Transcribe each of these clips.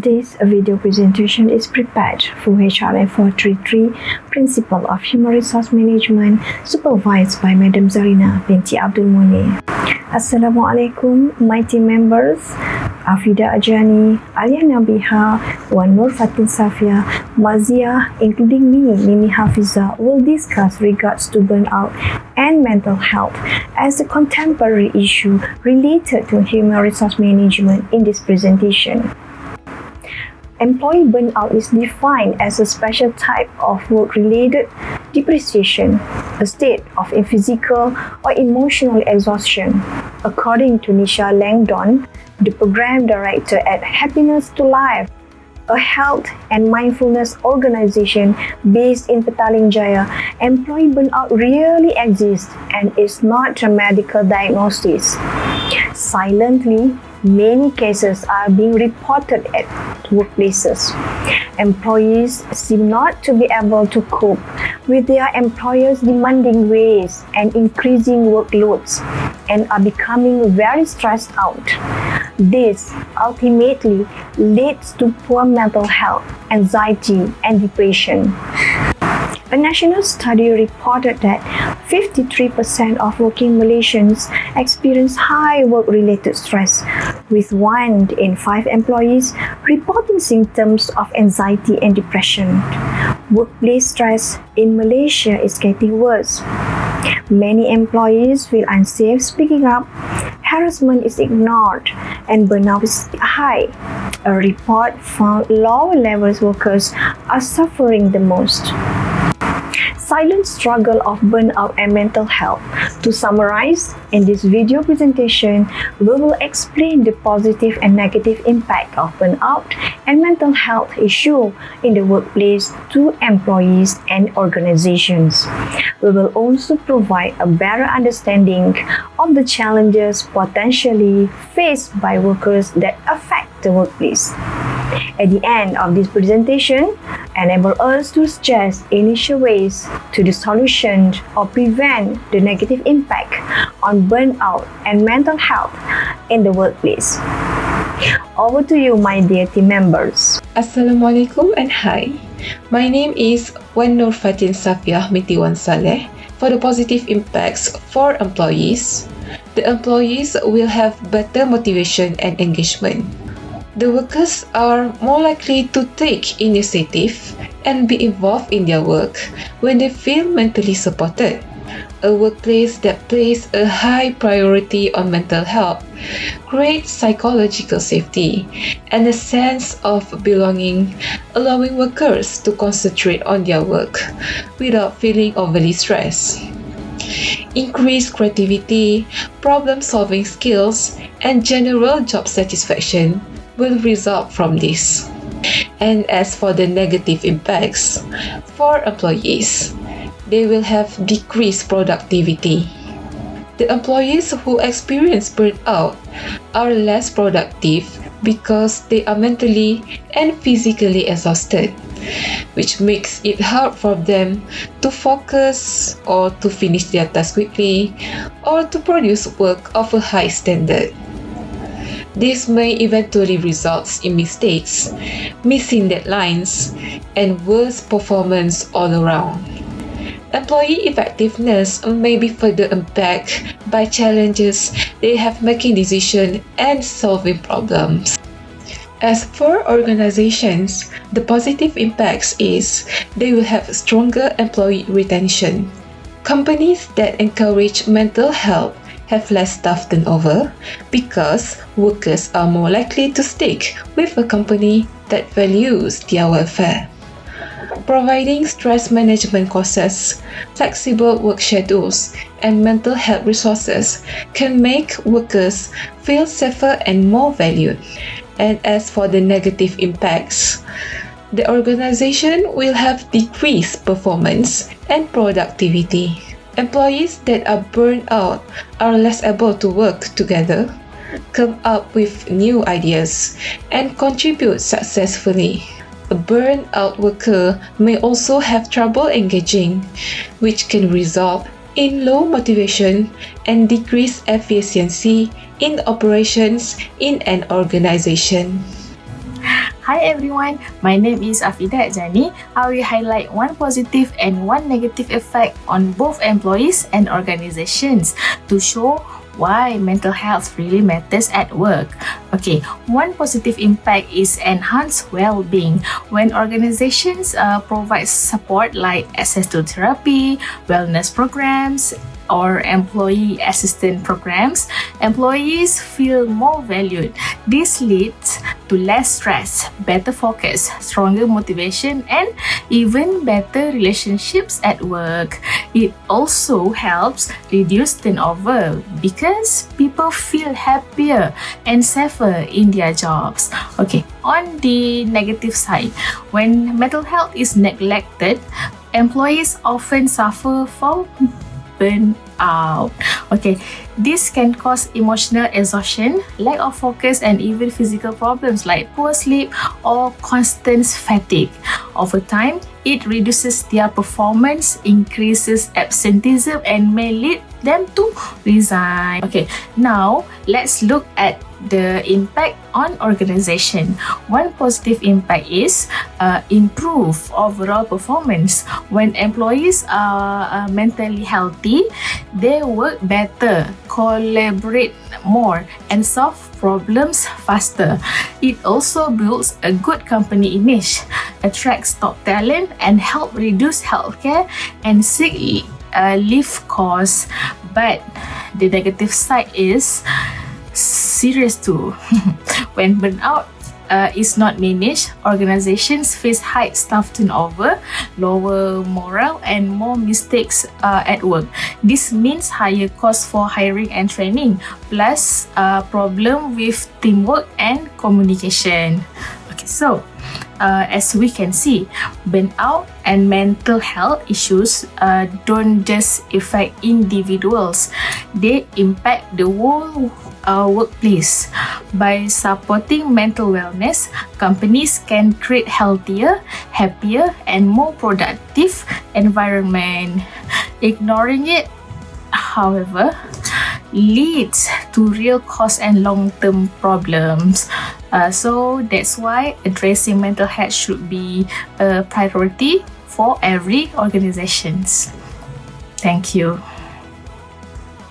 This video presentation is prepared for HRM433 Principle of Human Resource Management, supervised by Madam Zarina binti Abdul Munir. Assalamualaikum, my team members. Afida Ajani, Alia Nabiha, Wan Nur Fatin Safia, Mazia, including me, Mimi Hafiza, will discuss regards to burnout and mental health as a contemporary issue related to human resource management in this presentation. Employee burnout is defined as a special type of work-related depreciation, a state of physical or emotional exhaustion. According to Nisha Langdon, the program director at Happiness to Life, a health and mindfulness organization based in Petaling Jaya, employee burnout really exists and is not a medical diagnosis. Silently, many cases are being reported at workplaces. Employees seem not to be able to cope with their employers' demanding ways and increasing workloads and are becoming very stressed out. This ultimately leads to poor mental health, anxiety, and depression. A national study reported that 53% of working Malaysians experience high work-related stress, with 1 in 5 employees reporting symptoms of anxiety and depression. Workplace stress in Malaysia is getting worse. Many employees feel unsafe speaking up, harassment is ignored, and burnout is high. A report found lower levels workers are suffering the most. Silent struggle of burnout and mental health. To summarize, in this video presentation, we will explain the positive and negative impact of burnout and mental health issue in the workplace to employees and organizations. We will also provide a better understanding of the challenges potentially faced by workers that affect the workplace. At the end of this presentation, enable us to suggest initial ways to the solution or prevent the negative impact on burnout and mental health in the workplace. Over to you, my dear team members. Assalamualaikum and hi. My name is Wan Nur Fatin Safia binti Wan Saleh. For the positive impacts for employees, the employees will have better motivation and engagement. The workers are more likely to take initiative and be involved in their work when they feel mentally supported. A workplace that places a high priority on mental health creates psychological safety and a sense of belonging, allowing workers to concentrate on their work without feeling overly stressed. Increased creativity, problem-solving skills, and general job satisfaction will result from this. And as for the negative impacts for employees, they will have decreased productivity. The employees who experience burnout are less productive because they are mentally and physically exhausted, which makes it hard for them to focus or to finish their task quickly or to produce work of a high standard. This may eventually result in mistakes, missing deadlines, and worse performance all around. Employee effectiveness may be further impacted by challenges they have making decisions and solving problems. As for organizations, the positive impacts is they will have stronger employee retention. Companies that encourage mental health have less staff turnover because workers are more likely to stick with a company that values their welfare. Providing stress management courses, flexible work schedules, and mental health resources can make workers feel safer and more valued. And as for the negative impacts, the organization will have decreased performance and productivity. Employees that are burned out are less able to work together, come up with new ideas, and contribute successfully. A burned-out worker may also have trouble engaging, which can result in low motivation and decreased efficiency in operations in an organization. Hi everyone, my name is Afida Jani. I will highlight one positive and one negative effect on both employees and organizations to show why mental health really matters at work. Okay, one positive impact is enhanced well-being. When organizations provide support like access to therapy, wellness programs, or employee assistance programs, employees feel more valued. This leads to less stress, better focus, stronger motivation, and even better relationships at work. It also helps reduce turnover because people feel happier and safer in their jobs. Okay, on the negative side, when mental health is neglected, employees often suffer from burnout. Okay, this can cause emotional exhaustion, lack of focus, and even physical problems like poor sleep or constant fatigue. Over time, it reduces their performance, increases absenteeism, and may lead them to resign. Okay, now let's look at the impact on organization. One positive impact is improve overall performance. When employees are mentally healthy, they work better, collaborate more, and solve problems faster. It also builds a good company image, attracts top talent, and help reduce healthcare and sick leave costs. But the negative side is serious too. When burnout is not managed, organizations face high staff turnover, lower morale, and more mistakes at work. This means higher costs for hiring and training, plus problem with teamwork and communication. Okay, so as we can see, burnout and mental health issues don't just affect individuals, they impact the whole workplace. By supporting mental wellness, companies can create healthier, happier, and more productive environment. Ignoring it, however, leads to real cost and long-term problems. So that's why addressing mental health should be a priority for every organization. Thank you.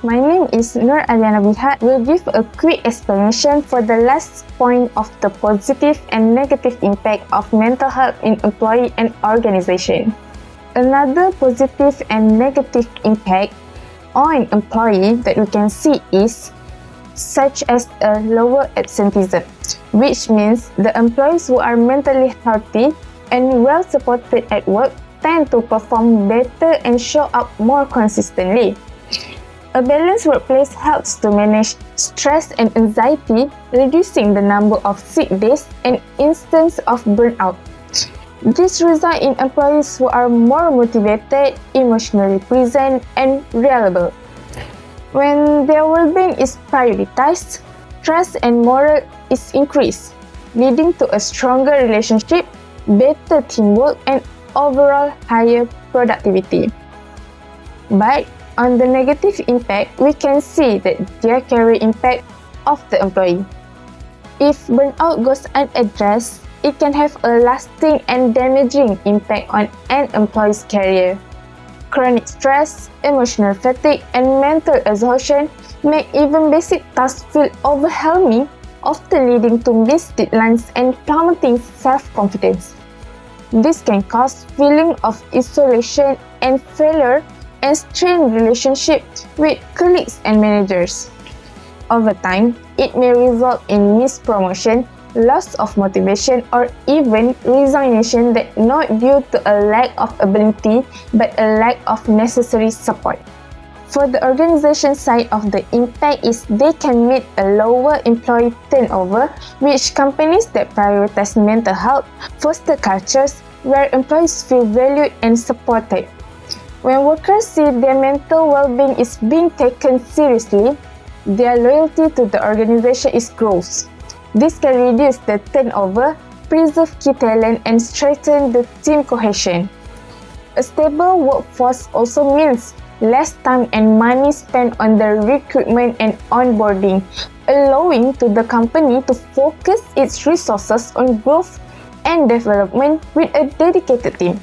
My name is Nur Aliana Bihat. Will give a quick explanation for the last point of the positive and negative impact of mental health in employee and organization. Another positive and negative impact on employee that we can see is such as a lower absenteeism, which means the employees who are mentally healthy and well supported at work tend to perform better and show up more consistently. A balanced workplace helps to manage stress and anxiety, reducing the number of sick days and instances of burnout. This results in employees who are more motivated, emotionally present, and reliable. When their well-being is prioritized, trust and morale is increased, leading to a stronger relationship, better teamwork, and overall higher productivity. But on the negative impact, we can see that there carry impact of the employee. If burnout goes unaddressed, it can have a lasting and damaging impact on an employee's career. Chronic stress, emotional fatigue, and mental exhaustion make even basic tasks feel overwhelming, often leading to missed deadlines and plummeting self-confidence. This can cause feeling of isolation and failure and strain relationships with colleagues and managers. Over time, it may result in missed promotion, loss of motivation, or even resignation that not due to a lack of ability but a lack of necessary support. For the organization side of the impact is they can meet a lower employee turnover, which companies that prioritize mental health foster cultures where employees feel valued and supported. When workers see their mental well-being is being taken seriously, their loyalty to the organization is grows. This can reduce the turnover, preserve key talent, and strengthen the team cohesion. A stable workforce also means less time and money spent on the recruitment and onboarding, allowing to the company to focus its resources on growth and development with a dedicated team.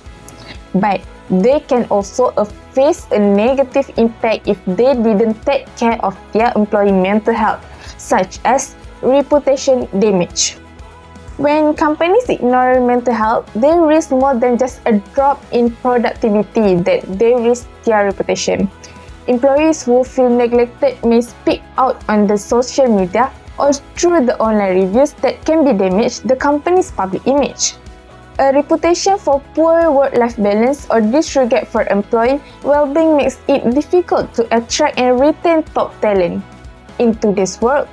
But they can also face a negative impact if they didn't take care of their employee mental health, such as reputation damage. When companies ignore mental health, they risk more than just a drop in productivity, that they risk their reputation. Employees who feel neglected may speak out on the social media or through the online reviews that can be damage the company's public image. A reputation for poor work-life balance or disregard for employee well-being makes it difficult to attract and retain top talent. In today's world,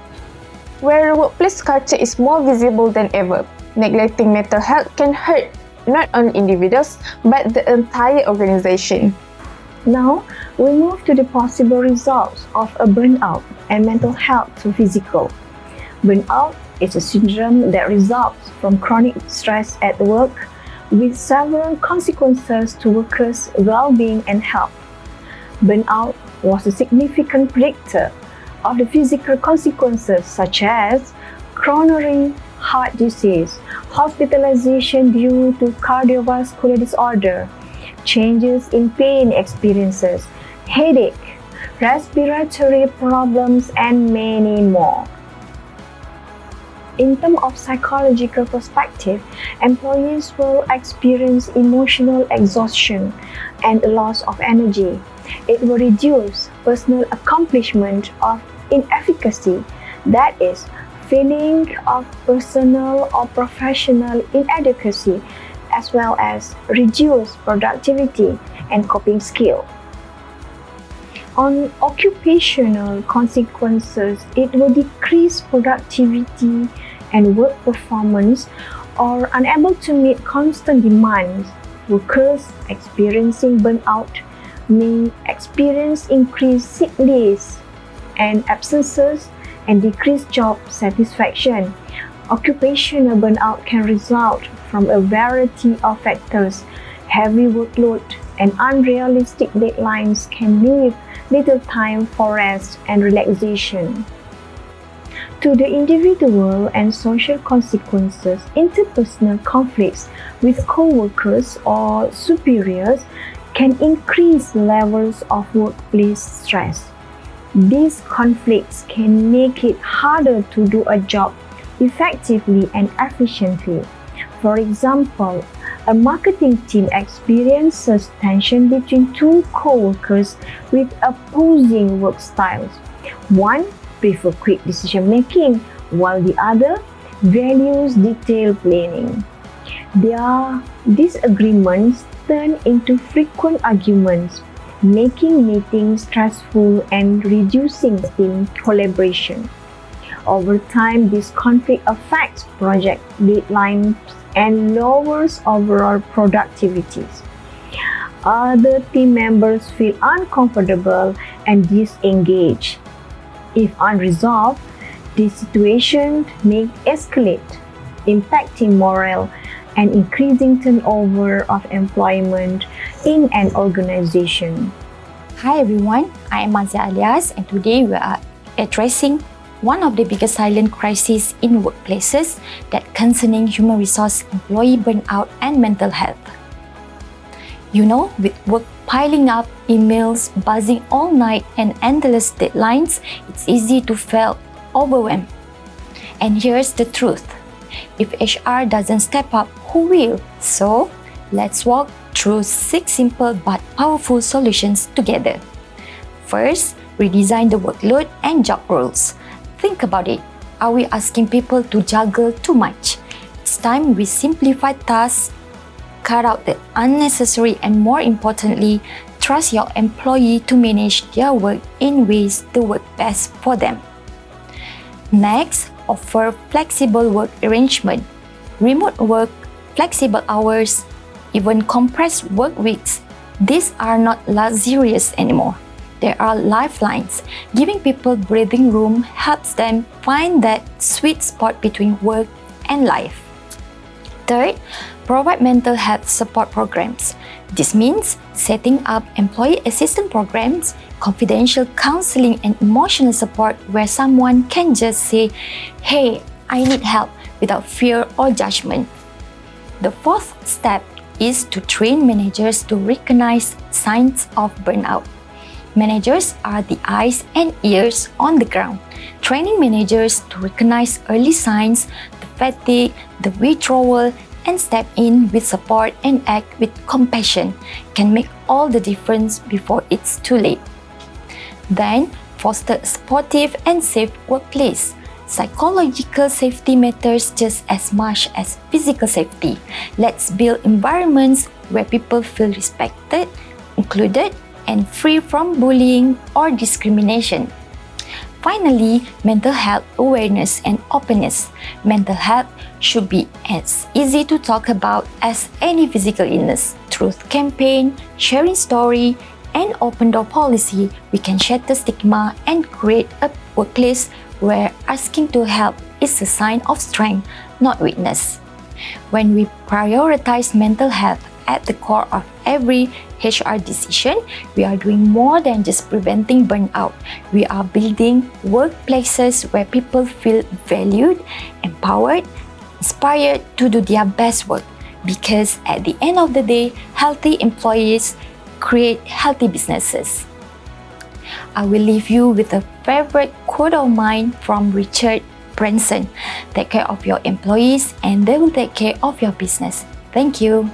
where workplace culture is more visible than ever, neglecting mental health can hurt not only individuals but the entire organization. Now, we move to the possible results of a burnout and mental health to physical. Burnout is a syndrome that results from chronic stress at work with several consequences to workers' well-being and health. Burnout was a significant predictor of the physical consequences such as coronary heart disease, hospitalization due to cardiovascular disorder, changes in pain experiences, headache, respiratory problems, and many more. In terms of psychological perspective, employees will experience emotional exhaustion and a loss of energy. It will reduce personal accomplishment of inefficacy, that is, feeling of personal or professional inadequacy, as well as reduce productivity and coping skill. On occupational consequences, it will decrease productivity and work performance or unable to meet constant demands. Workers experiencing burnout may experience increased sick days and absences and decreased job satisfaction. Occupational burnout can result from a variety of factors. Heavy workload and unrealistic deadlines can leave little time for rest and relaxation. To the individual and social consequences, interpersonal conflicts with co-workers or superiors can increase levels of workplace stress. These conflicts can make it harder to do a job effectively and efficiently. For example, a marketing team experiences tension between two co-workers with opposing work styles. One prefers quick decision-making, while the other values detailed planning. Their disagreements turn into frequent arguments, making meetings stressful and reducing team collaboration. Over time, this conflict affects project deadlines and lowers overall productivity. Other team members feel uncomfortable and disengaged. If unresolved, this situation may escalate, impacting morale and increasing turnover of employment in an organization. Hi everyone, I am Mazia Alias and today we are addressing one of the biggest silent crises in workplaces that concerning human resource employee burnout and mental health. You know, with work piling up, emails buzzing all night and endless deadlines, it's easy to feel overwhelmed. And here's the truth. If HR doesn't step up, who will? So, let's walk through 6 simple but powerful solutions together. First, redesign the workload and job roles. Think about it. Are we asking people to juggle too much? It's time we simplify tasks, cut out the unnecessary, and more importantly, trust your employee to manage their work in ways that work best for them. Next, offer flexible work arrangement. Remote work, flexible hours, even compressed work weeks. These are not luxurious anymore. They are lifelines. Giving people breathing room helps them find that sweet spot between work and life. Third, provide mental health support programs. This means setting up employee assistance programs, confidential counseling, and emotional support where someone can just say, "Hey, I need help," without fear or judgment. The fourth step is to train managers to recognize signs of burnout. Managers are the eyes and ears on the ground. Training managers to recognize early signs, the fatigue, the withdrawal, and step in with support and act with compassion can make all the difference before it's too late. Then, foster a supportive and safe workplace. Psychological safety matters just as much as physical safety. Let's build environments where people feel respected, included, and free from bullying or discrimination. Finally, mental health awareness and openness. Mental health should be as easy to talk about as any physical illness. Through campaign, sharing story, and open door policy, we can shatter stigma and create a workplace where asking to help is a sign of strength, not weakness. When we prioritize mental health at the core of every HR decision, we are doing more than just preventing burnout. We are building workplaces where people feel valued, empowered, inspired to do their best work. Because at the end of the day, healthy employees create healthy businesses. I will leave you with a favorite quote of mine from Richard Branson. Take care of your employees and they will take care of your business. Thank you.